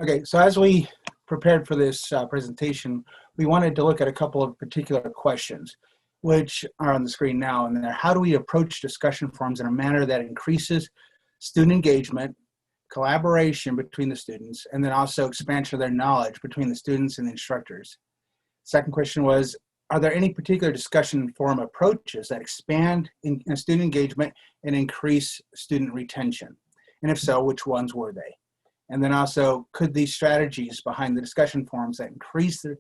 Okay, so as we prepared for this presentation, we wanted to look at a couple of particular questions, which are on the screen now. And they're, how do we approach discussion forums in a manner that increases student engagement, collaboration between the students, and then also expansion of their knowledge between the students and the instructors? Second question was, are there any particular discussion forum approaches that expand in student engagement and increase student retention? And if so, which ones were they? And then also, could these strategies behind the discussion forums that increase the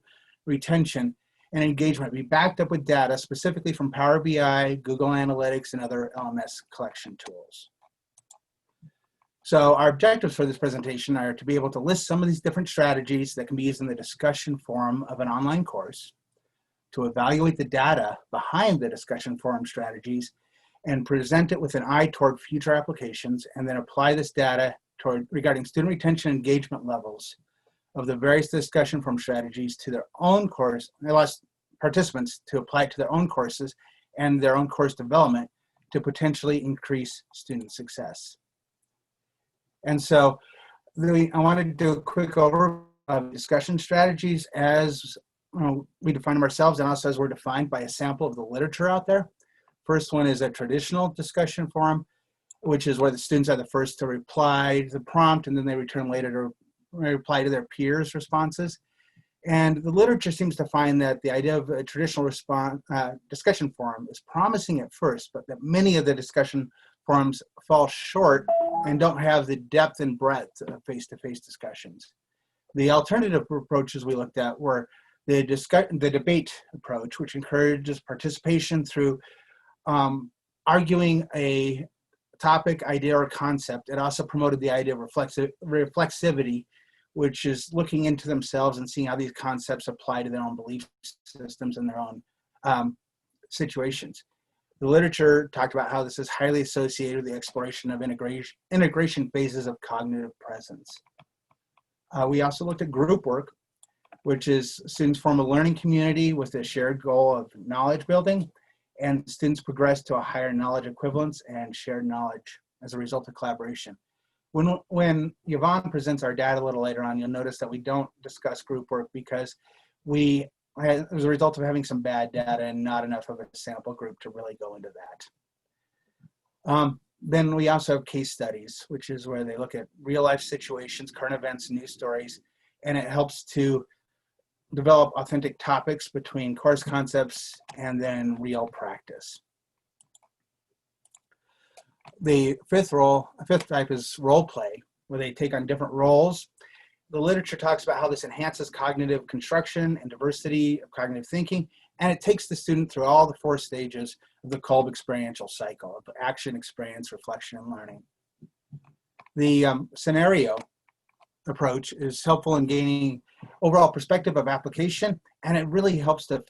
retention and engagement be backed up with data specifically from Power BI, Google Analytics, and other LMS collection tools? So our objectives for this presentation are to be able to list some of these different strategies that can be used in the discussion forum of an online course, to evaluate the data behind the discussion forum strategies, and present it with an eye toward future applications, and then apply this data regarding student retention and engagement levels of the various discussion forum strategies to their own course, and allow participants to apply it to their own courses and their own course development to potentially increase student success. And so I wanted to do a quick overview of discussion strategies as we define them ourselves, and also as we're defined by a sample of the literature out there. First one is a traditional discussion forum, which is where the students are the first to reply to the prompt, and then they return later to reply to their peers' responses. And the literature seems to find that the idea of a traditional discussion forum is promising at first, but that many of the discussion forums fall short and don't have the depth and breadth of face-to-face discussions. The alternative approaches we looked at were the debate approach, which encourages participation through arguing a topic, idea, or concept. It also promoted the idea of reflexivity, which is looking into themselves and seeing how these concepts apply to their own belief systems and their own situations. The literature talked about how this is highly associated with the exploration of integration phases of cognitive presence. We also looked at group work, which is students form a learning community with a shared goal of knowledge building, and students progress to a higher knowledge equivalence and shared knowledge as a result of collaboration. When Yvonne presents our data a little later on, you'll notice that we don't discuss group work because it was a result of having some bad data and not enough of a sample group to really go into that. Then we also have case studies, which is where they look at real life situations, current events, news stories, and it helps to develop authentic topics between course concepts and then real practice. The fifth type is role play, where they take on different roles. The literature talks about how this enhances cognitive construction and diversity of cognitive thinking, and it takes the student through all the 4 stages of the Kolb experiential cycle of action, experience, reflection, and learning. The scenario approach is helpful in gaining overall perspective of application, and it really helps to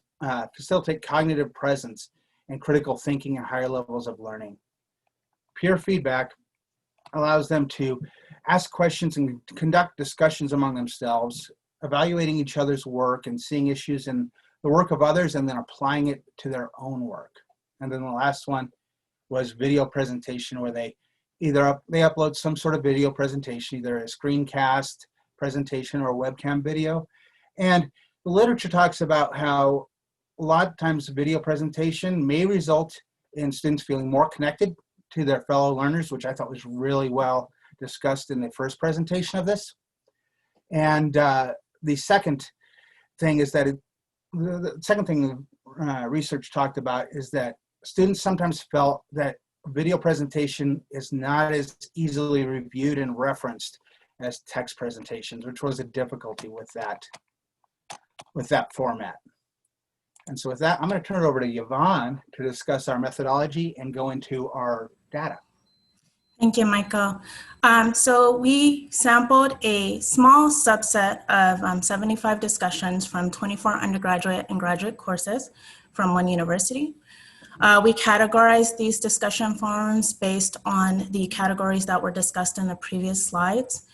facilitate cognitive presence and critical thinking and higher levels of learning. Peer feedback allows them to ask questions and conduct discussions among themselves, evaluating each other's work and seeing issues in the work of others and then applying it to their own work. And then the last one was video presentation, where they upload some sort of video presentation, either a screencast presentation or a webcam video. And the literature talks about how a lot of times video presentation may result in students feeling more connected to their fellow learners, which I thought was really well discussed in the first presentation of this. And the second thing is that the second thing research talked about is that students sometimes felt that video presentation is not as easily reviewed and referenced as text presentations, which was a difficulty with that format. And so with that, I'm going to turn it over to Yvonne to discuss our methodology and go into our data. Thank you, Michael. So we sampled a small subset of 75 discussions from 24 undergraduate and graduate courses from one university. We categorized these discussion forums based on the categories that were discussed in the previous slides.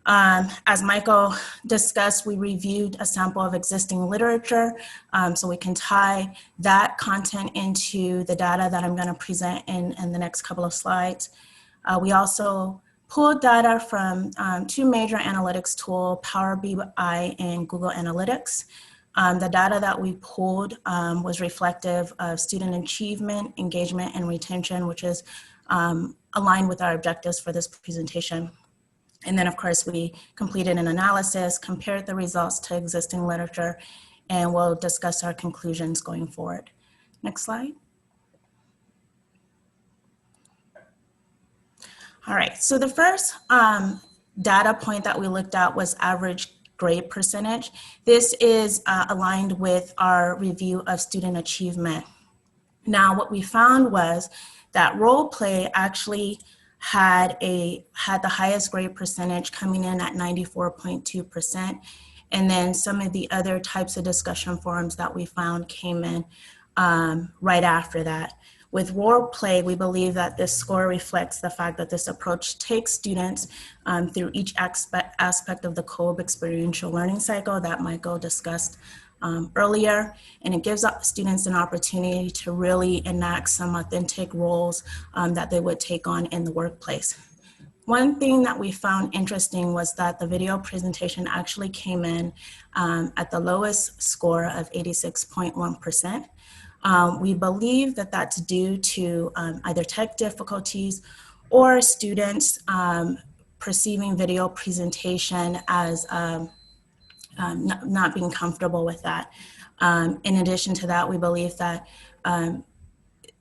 As Michael discussed, we reviewed a sample of existing literature, so we can tie that content into the data that I'm going to present in the next couple of slides. We also pulled data from two major analytics tools, Power BI and Google Analytics. The data that we pulled was reflective of student achievement, engagement, and retention, which is aligned with our objectives for this presentation. And then, of course, we completed an analysis, compared the results to existing literature, and we'll discuss our conclusions going forward. Next slide. All right, so the first data point that we looked at was average grade percentage. This is aligned with our review of student achievement. Now, what we found was that role play actually had the highest grade percentage, coming in at 94.2%. And then some of the other types of discussion forums that we found came in right after that. With role play, we believe that this score reflects the fact that this approach takes students through each aspect of the COBE experiential learning cycle that Michael discussed earlier, and it gives students an opportunity to really enact some authentic roles that they would take on in the workplace. One thing that we found interesting was that the video presentation actually came in at the lowest score of 86.1%. We believe that that's due to either tech difficulties or students perceiving video presentation as not being comfortable with that. In addition to that, we believe that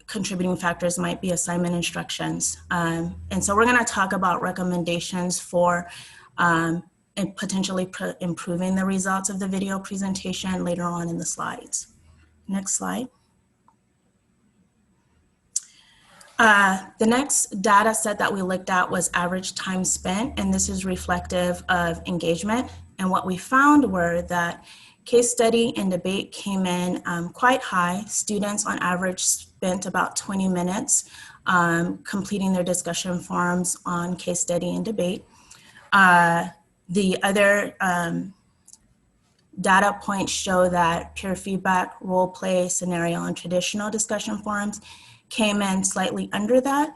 contributing factors might be assignment instructions. And so we're going to talk about recommendations for and potentially improving the results of the video presentation later on in the slides. Next slide. The next data set that we looked at was average time spent, and this is reflective of engagement. And what we found were that case study and debate came in quite high. Students on average spent about 20 minutes completing their discussion forums on case study and debate. The other data points show that peer feedback, role play, scenario, and traditional discussion forums came in slightly under that,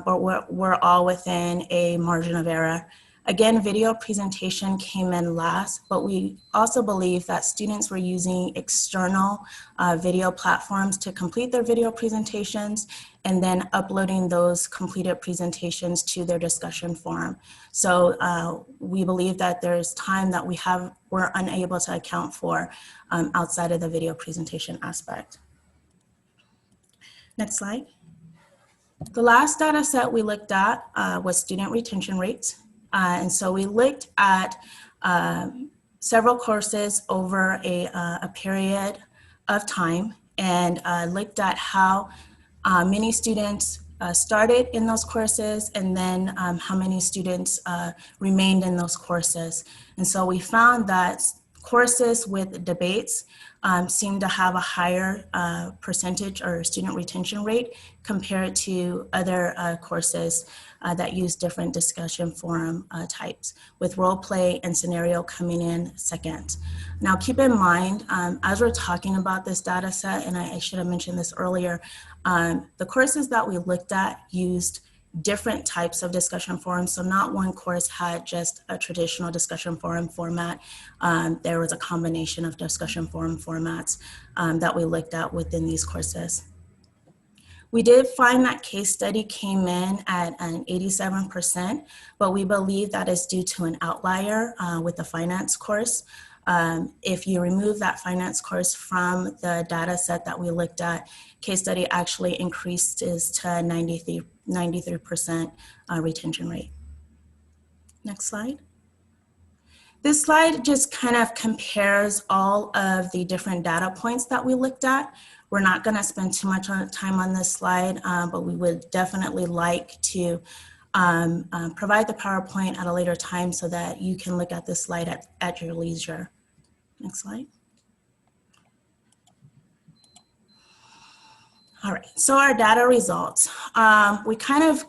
but we're all within a margin of error. Again, video presentation came in last, but we also believe that students were using external video platforms to complete their video presentations and then uploading those completed presentations to their discussion forum. So we believe that there's time that we're unable to account for outside of the video presentation aspect. Next slide. The last data set we looked at was student retention rates. And so we looked at several courses over a period of time and looked at how many students started in those courses and then how many students remained in those courses. And so we found that courses with debates seem to have a higher percentage or student retention rate compared to other courses that use different discussion forum types, with role play and scenario coming in second. Now keep in mind, as we're talking about this data set, and I should have mentioned this earlier, the courses that we looked at used different types of discussion forums. So not one course had just a traditional discussion forum format. There was a combination of discussion forum formats that we looked at within these courses. We did find that case study came in at an 87%, but we believe that is due to an outlier with the finance course. If you remove that finance course from the data set that we looked at, case study actually increases to 93% retention rate. Next slide. This slide just kind of compares all of the different data points that we looked at. We're not going to spend too much time on this slide, but we would definitely like to provide the PowerPoint at a later time so that you can look at this slide at your leisure. Next slide. All right, so our data results. We kind of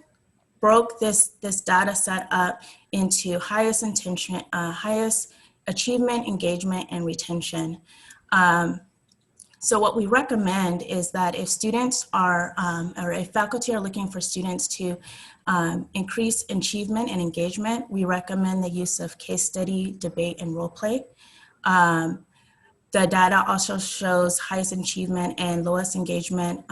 broke this data set up into highest achievement, engagement, and retention. So what we recommend is that if students are, or if faculty are looking for students to increase achievement and engagement, we recommend the use of case study, debate, and role play. The data also shows highest achievement and lowest engagement.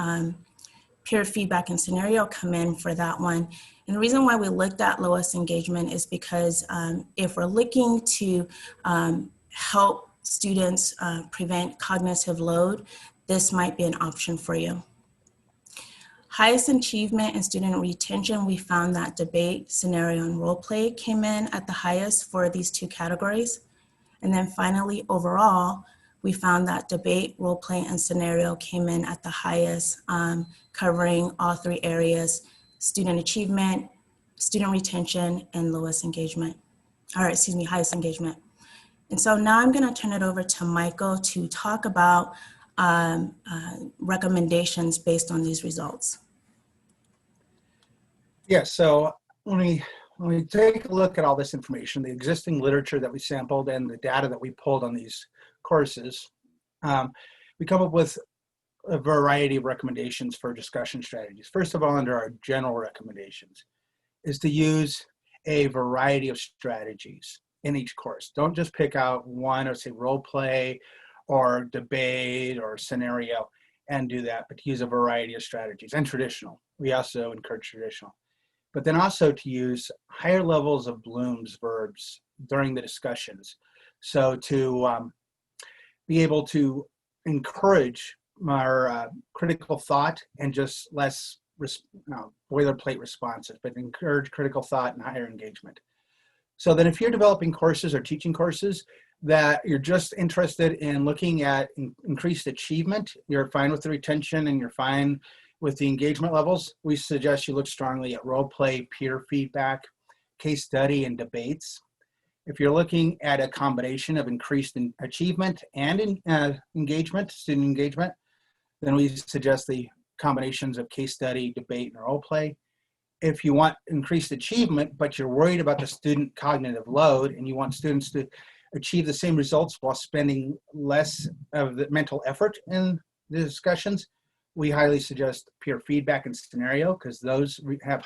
Peer feedback and scenario come in for that one. And the reason why we looked at lowest engagement is because if we're looking to help students prevent cognitive load, this might be an option for you. Highest achievement and student retention, we found that debate, scenario, and role play came in at the highest for these two categories. And then finally, overall, we found that debate, role play, and scenario came in at the highest, covering all three areas: student achievement, student retention, and lowest engagement. Highest engagement. And so now I'm going to turn it over to Michael to talk about recommendations based on these results. Yes, so when we take a look at all this information, the existing literature that we sampled and the data that we pulled on these courses, we come up with a variety of recommendations for discussion strategies. First of all, under our general recommendations is to use a variety of strategies in each course. Don't just pick out one, or say role play or debate or scenario and do that, but to use a variety of strategies and traditional. We also encourage traditional. But then also to use higher levels of Bloom's verbs during the discussions. So to be able to encourage our critical thought and just less boilerplate responses, but encourage critical thought and higher engagement. So then if you're developing courses or teaching courses that you're just interested in looking at increased achievement, you're fine with the retention and you're fine with the engagement levels, we suggest you look strongly at role play, peer feedback, case study, and debates. If you're looking at a combination of increased achievement and engagement, student engagement, then we suggest the combinations of case study, debate, and role play. If you want increased achievement, but you're worried about the student cognitive load and you want students to achieve the same results while spending less of the mental effort in the discussions, we highly suggest peer feedback and scenario, because those have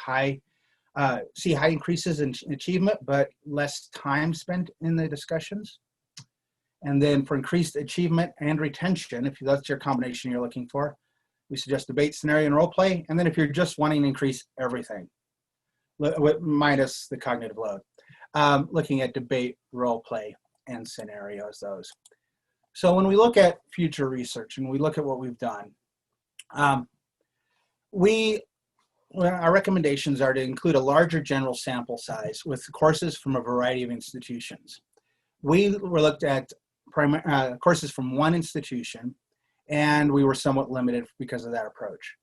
see high increases in achievement, but less time spent in the discussions. And then for increased achievement and retention, if that's your combination you're looking for, we suggest debate, scenario, and role play. And then if you're just wanting to increase everything, minus the cognitive load, looking at debate, role play, and scenarios, those. So when we look at future research and we look at what we've done, our recommendations are to include a larger general sample size with courses from a variety of institutions. We looked at courses from one institution, and we were somewhat limited because of that approach.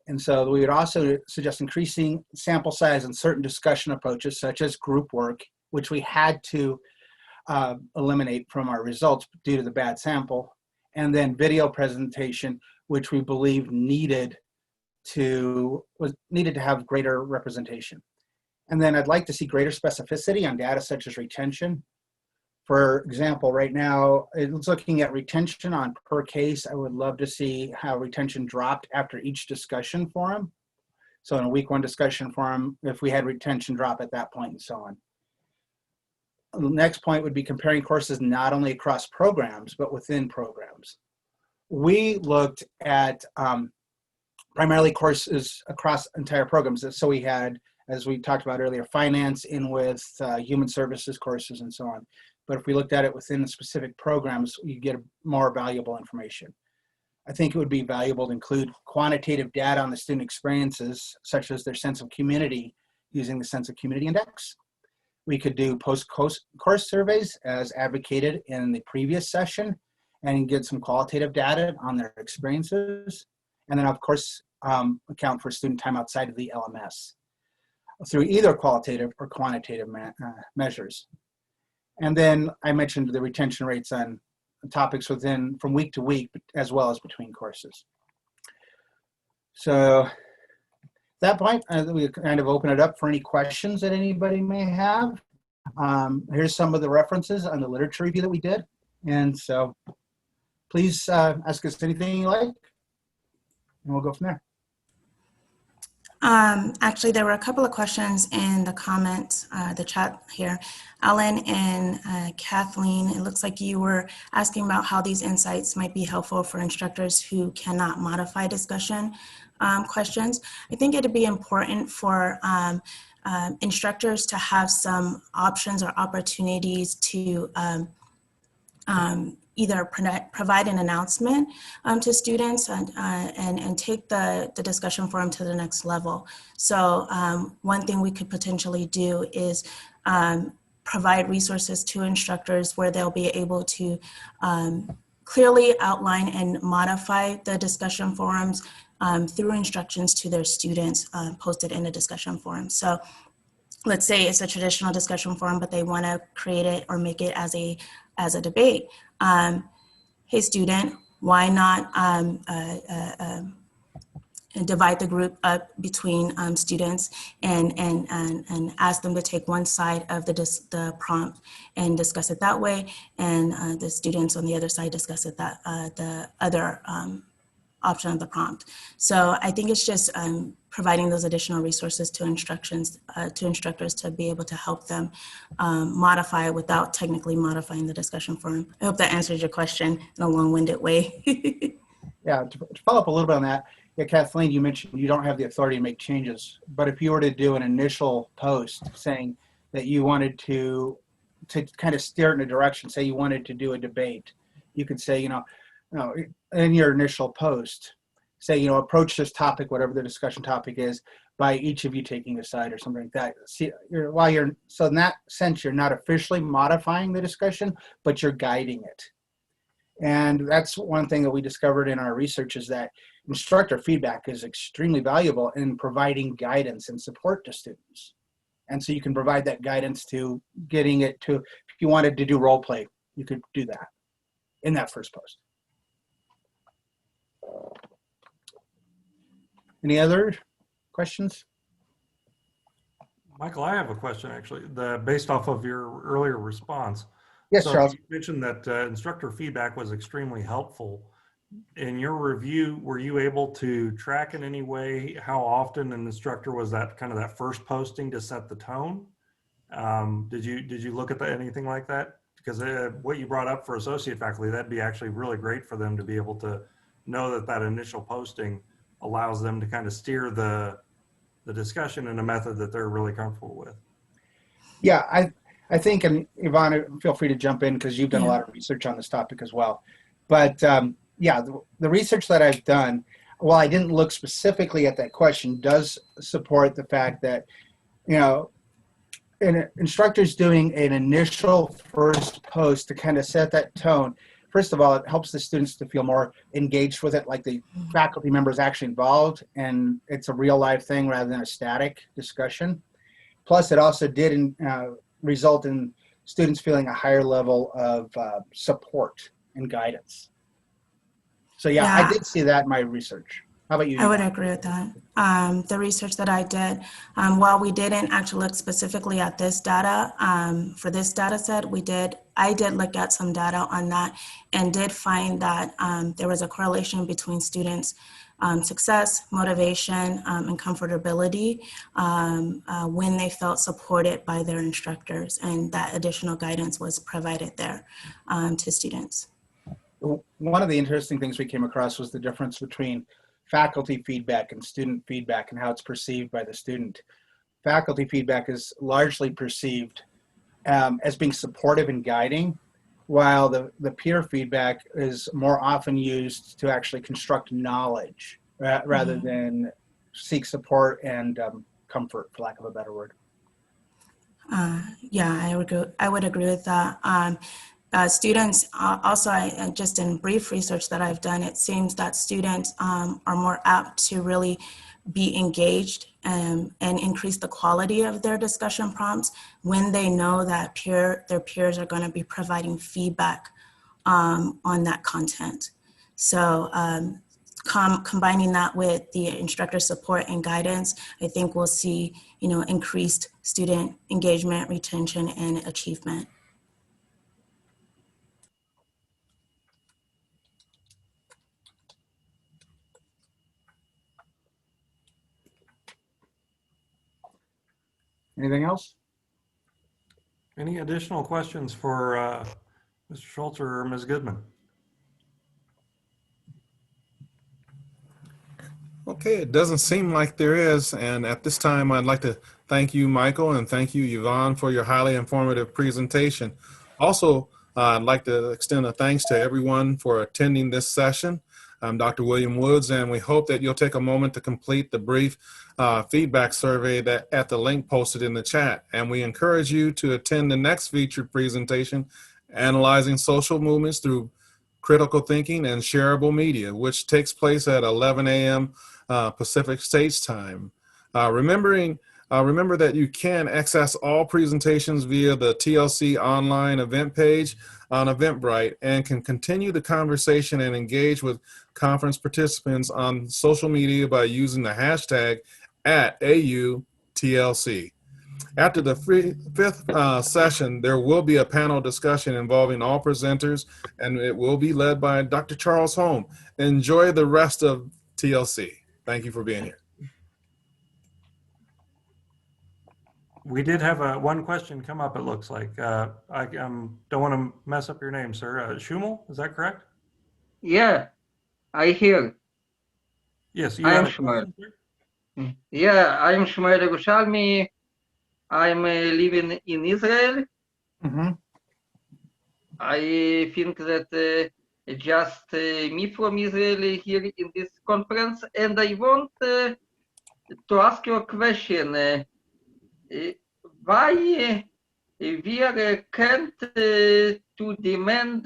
And so we would also suggest increasing sample size in certain discussion approaches, such as group work, which we had to eliminate from our results due to the bad sample, and then video presentation, which we believe needed to have greater representation. And then I'd like to see greater specificity on data such as retention. For example, right now, it's looking at retention on per case. I would love to see how retention dropped after each discussion forum. So in a week one discussion forum, if we had retention drop at that point and so on. The next point would be comparing courses not only across programs, but within programs. We looked at primarily courses across entire programs. So we had, as we talked about earlier, finance in with human services courses and so on. But if we looked at it within the specific programs, you get more valuable information. I think it would be valuable to include quantitative data on the student experiences, such as their sense of community, using the Sense of Community Index. We could do post-course surveys as advocated in the previous session and get some qualitative data on their experiences. And then of course, account for student time outside of the LMS through either qualitative or quantitative measures. And then I mentioned the retention rates on topics from week to week, as well as between courses. So at that point, we kind of open it up for any questions that anybody may have. Here's some of the references on the literature review that we did. And so please ask us anything you like, and we'll go from there. Actually, there were a couple of questions in the comments, the chat here. Alan and Kathleen, it looks like you were asking about how these insights might be helpful for instructors who cannot modify discussion questions. I think it'd be important for instructors to have some options or opportunities to either provide an announcement to students and take the discussion forum to the next level. So one thing we could potentially do is provide resources to instructors where they'll be able to clearly outline and modify the discussion forums through instructions to their students posted in the discussion forum. So let's say it's a traditional discussion forum, but they want to create it or make it as a debate. Hey student, why not divide the group up between students and ask them to take one side of the prompt and discuss it that way, and the students on the other side discuss it the other option of the prompt. So I think it's just providing those additional resources to instructors to be able to help them modify without technically modifying the discussion forum. I hope that answers your question in a long-winded way. Yeah, to follow up a little bit on that, yeah, Kathleen, you mentioned you don't have the authority to make changes, but if you were to do an initial post saying that you wanted to kind of steer it in a direction, say you wanted to do a debate, you could say, in your initial post, say, approach this topic, whatever the discussion topic is, by each of you taking a side or something like that. See, so in that sense, you're not officially modifying the discussion, but you're guiding it. And that's one thing that we discovered in our research, is that instructor feedback is extremely valuable in providing guidance and support to students. And so you can provide that guidance to getting it to, if you wanted to do role play, you could do that in that first post. Any other questions? Michael, I have a question actually, based off of your earlier response. Yes, so Charles. You mentioned that instructor feedback was extremely helpful. In your review, were you able to track in any way how often an instructor was that first posting to set the tone? Did you look at anything like that? Because what you brought up for associate faculty, that'd be actually really great for them to be able to know that initial posting allows them to kind of steer the discussion in a method that they're really comfortable with. Yeah, I think, and Yvonne, feel free to jump in because you've done a lot of research on this topic as well. But yeah, the research that I've done, while I didn't look specifically at that question, does support the fact that, instructors doing an initial first post to kind of set that tone, first of all, it helps the students to feel more engaged with it, like the faculty member is actually involved and it's a real life thing rather than a static discussion. Plus, it also did result in students feeling a higher level of support and guidance. So yeah, I did see that in my research. How about you? I would agree with that. The research that I did, while we didn't actually look specifically at this data, for this data set, I did look at some data on that and did find that there was a correlation between students' success, motivation, and comfortability when they felt supported by their instructors, and that additional guidance was provided there to students. One of the interesting things we came across was the difference between faculty feedback and student feedback and how it's perceived by the student. Faculty feedback is largely perceived as being supportive and guiding, while the peer feedback is more often used to actually construct knowledge rather than seek support and comfort, for lack of a better word. Yeah, I would agree with that. Students also, just in brief research that I've done, it seems that students are more apt to really be engaged and increase the quality of their discussion prompts when they know that their peers are going to be providing feedback on that content. So combining that with the instructor support and guidance, I think we'll see, increased student engagement, retention, and achievement. Anything else? Any additional questions for Mr. Schulz or Ms. Goodman? Okay, it doesn't seem like there is. And at this time, I'd like to thank you, Michael, and thank you, Yvonne, for your highly informative presentation. Also, I'd like to extend a thanks to everyone for attending this session. I'm Dr. William Woods, and we hope that you'll take a moment to complete the brief feedback survey that at the link posted in the chat. And we encourage you to attend the next featured presentation, Analyzing Social Movements Through Critical Thinking and Shareable Media, which takes place at 11 a.m. Pacific States Time. Remember that you can access all presentations via the TLC online event page on Eventbrite and can continue the conversation and engage with conference participants on social media by using the hashtag @AUTLC. After the fifth session, there will be a panel discussion involving all presenters, and it will be led by Dr. Charles Holm. Enjoy the rest of TLC. Thank you for being here. We did have one question come up, it looks like. I don't want to mess up your name, sir. Schumel, is that correct? Yeah, I hear. Yes, you I had am a question, sir? Yeah, I am Shmuel Yerushalmi. I'm living in Israel. Mm-hmm. I think that just me from Israel here in this conference, and I want to ask you a question. Why we are can't to demand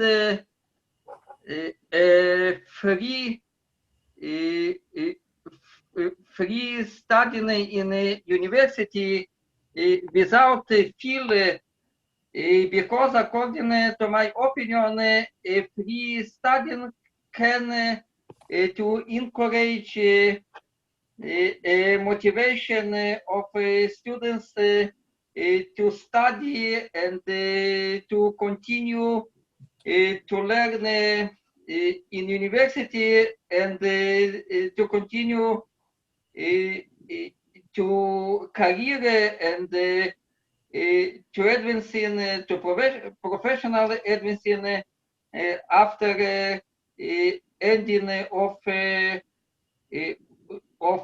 free free studying in a university without feel because according to my opinion free studying can to encourage motivation of students to study and to continue to learn in university and to continue to career and to advance in to professional advancing after ending of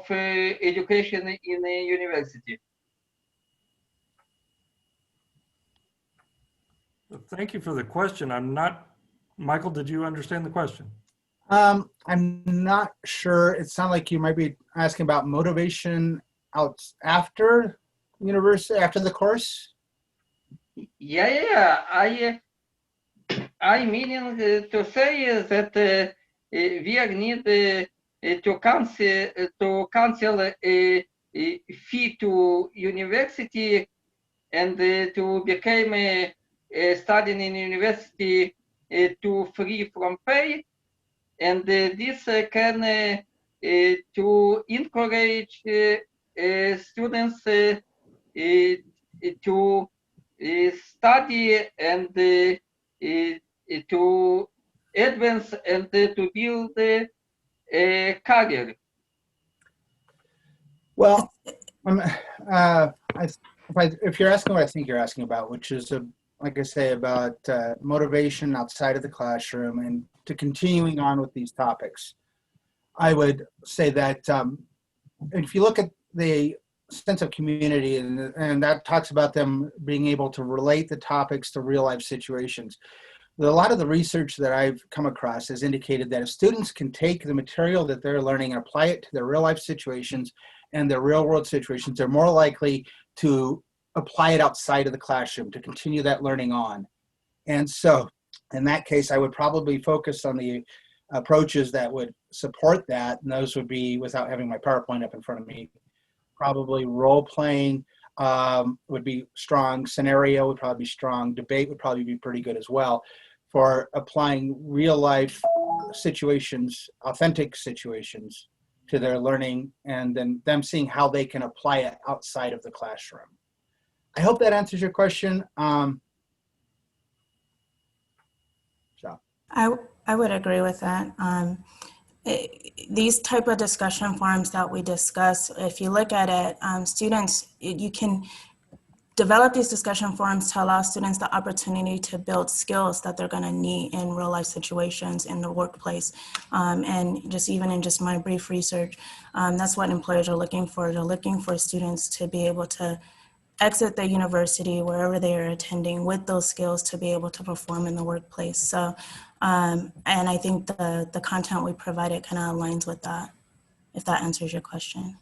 education in a university. Thank you for the question. Michael, did you understand the question? I'm not sure. It sounds like you might be asking about motivation out after university, after the course. Yeah. I meaning to say that we need to cancel a fee to university and to become studying in university to free from pay, and this can to encourage students to study and to advance and to build a career. Well, if you're asking what I think you're asking about, which is, like I say, about motivation outside of the classroom and to continuing on with these topics, I would say that if you look at the sense of community, and that talks about them being able to relate the topics to real life situations. A lot of the research that I've come across has indicated that if students can take the material that they're learning and apply it to their real life situations and their real world situations, they're more likely to apply it outside of the classroom, to continue that learning on. And so in that case, I would probably focus on the approaches that would support that. And those would be, without having my PowerPoint up in front of me, probably role playing would be strong, scenario would probably be strong, debate would probably be pretty good as well for applying real life situations, authentic situations to their learning, and then them seeing how they can apply it outside of the classroom. I hope that answers your question. I would agree with that. These type of discussion forums that we discuss, if you look at it, students, you can develop these discussion forums to allow students the opportunity to build skills that they're going to need in real life situations in the workplace. And just even in just my brief research, that's what employers are looking for. They're looking for students to be able to exit the university, wherever they are attending, with those skills to be able to perform in the workplace. So, and I think the content we provided kind of aligns with that, if that answers your question.